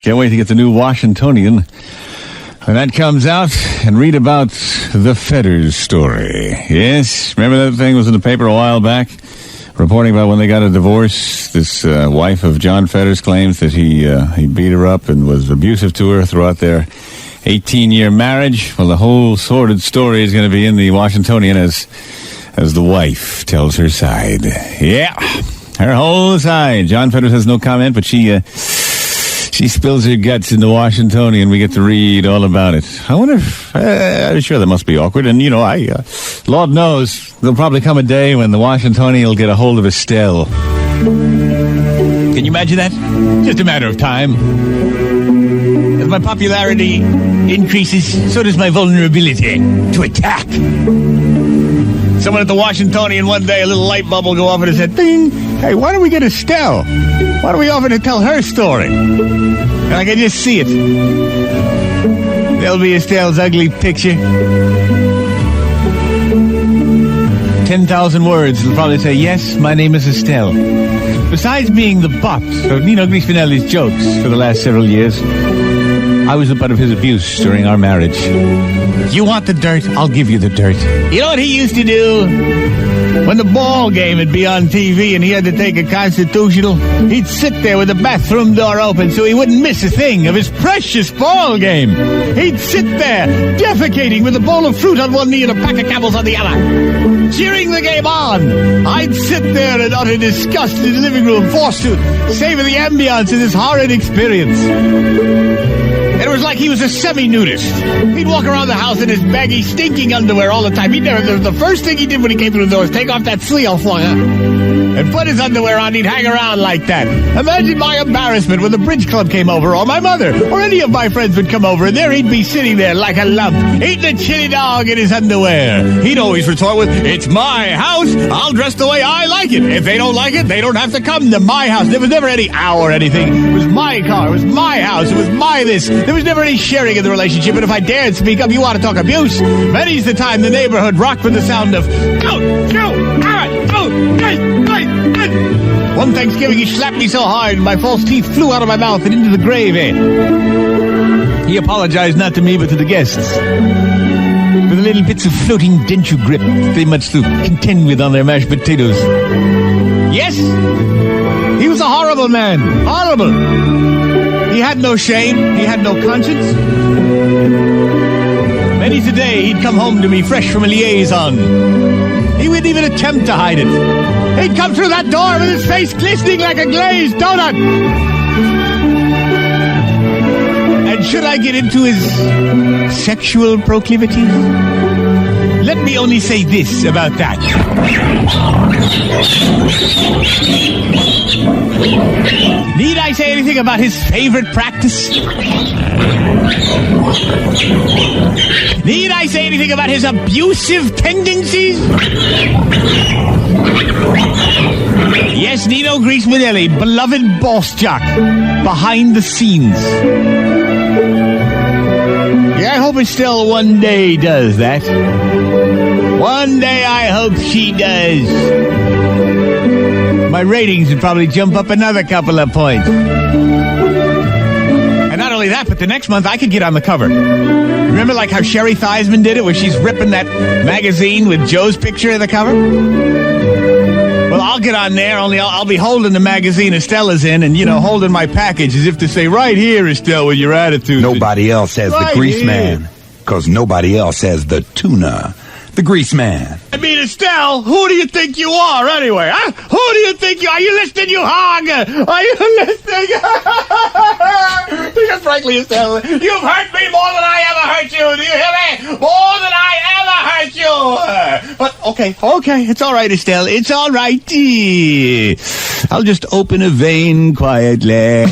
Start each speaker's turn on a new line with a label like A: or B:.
A: Can't wait to get the new Washingtonian when that comes out and read about the Fetters story. Yes, remember that thing was in the paper a while back? Reporting about when they got a divorce, this wife of John Fetters claims that he beat her up and was abusive to her throughout their 18-year marriage. Well, the whole sordid story is going to be in the Washingtonian as the wife tells her side. Yeah, her whole side. John Fetters has no comment, but she spills her guts in the Washingtonian. We get to read all about it. I wonder if, I'm sure that must be awkward. And, Lord knows, there'll probably come a day when the Washingtonian will get a hold of Estelle. Can you imagine that? Just a matter of time. As my popularity increases, so does my vulnerability to attack. Someone at the Washingtonian one day, a little light bulb will go off in his head. Ding! Hey, why don't we get Estelle? Why don't we offer to tell her story? And I can just see it. There'll be Estelle's ugly picture. 10,000 words. They'll probably say, yes, my name is Estelle. Besides being the butt of Nino Greaseman's jokes for the last several years, I was the butt of his abuse during our marriage. You want the dirt? I'll give you the dirt. You know what he used to do? When the ball game would be on TV and he had to take a constitutional, he'd sit there with the bathroom door open so he wouldn't miss a thing of his precious ball game. He'd sit there, defecating with a bowl of fruit on one knee and a pack of Camels on the other, cheering the game on. I'd sit there in utter disgust in the living room, forced to savor the ambience of this horrid experience. It was like he was a semi-nudist. He'd walk around the house in his baggy, stinking underwear all the time. The first thing he did when he came through the door was take off that sleeve and put his underwear on. He'd hang around like that. Imagine my embarrassment when the bridge club came over, or my mother, or any of my friends would come over, and there he'd be sitting there like a lump, eating a chili dog in his underwear. He'd always retort with, it's my house, I'll dress the way I like it. If they don't like it, they don't have to come to my house. There was never any ow or anything. It was my car, it was my house, it was my this. There was never any sharing in the relationship, and if I dared speak up, you want to talk abuse? Many's the time the neighborhood rocked with the sound of, One Thanksgiving, he slapped me so hard, my false teeth flew out of my mouth and into the grave. He apologized not to me, but to the guests, for the little bits of floating denture grip they must to contend with on their mashed potatoes. Yes, he was a horrible man. Horrible. He had no shame. He had no conscience. Many's a day he'd come home to me fresh from a liaison. He wouldn't even attempt to hide it. He'd come through that door with his face glistening like a glazed donut. And should I get into his sexual proclivities? Let me only say this about that. Need I say anything about his favorite practice? Need I say anything about his abusive tendencies? Yes, Nino Greaseman, beloved boss jock, behind the scenes. Yeah, I hope Estelle one day does that. One day I hope she does. My ratings would probably jump up another couple of points. And not only that, but the next month I could get on the cover. Remember like how Sherry Theismann did it, where she's ripping that magazine with Joe's picture in the cover? Well, I'll get on there, only I'll be holding the magazine Estella's in and, holding my package as if to say, right here, Estelle, with your attitude.
B: Nobody else has right the Greaseman, because nobody else has the tuna. The Greaseman.
A: I mean, Estelle, who do you think you are, anyway? Huh? Who do you think you are? Are you listening, you hog? Are you listening? Because frankly, Estelle, you've hurt me more than I ever hurt you. Do you hear me? More than I ever hurt you. But, okay, it's all right, Estelle. It's all right. I'll just open a vein quietly.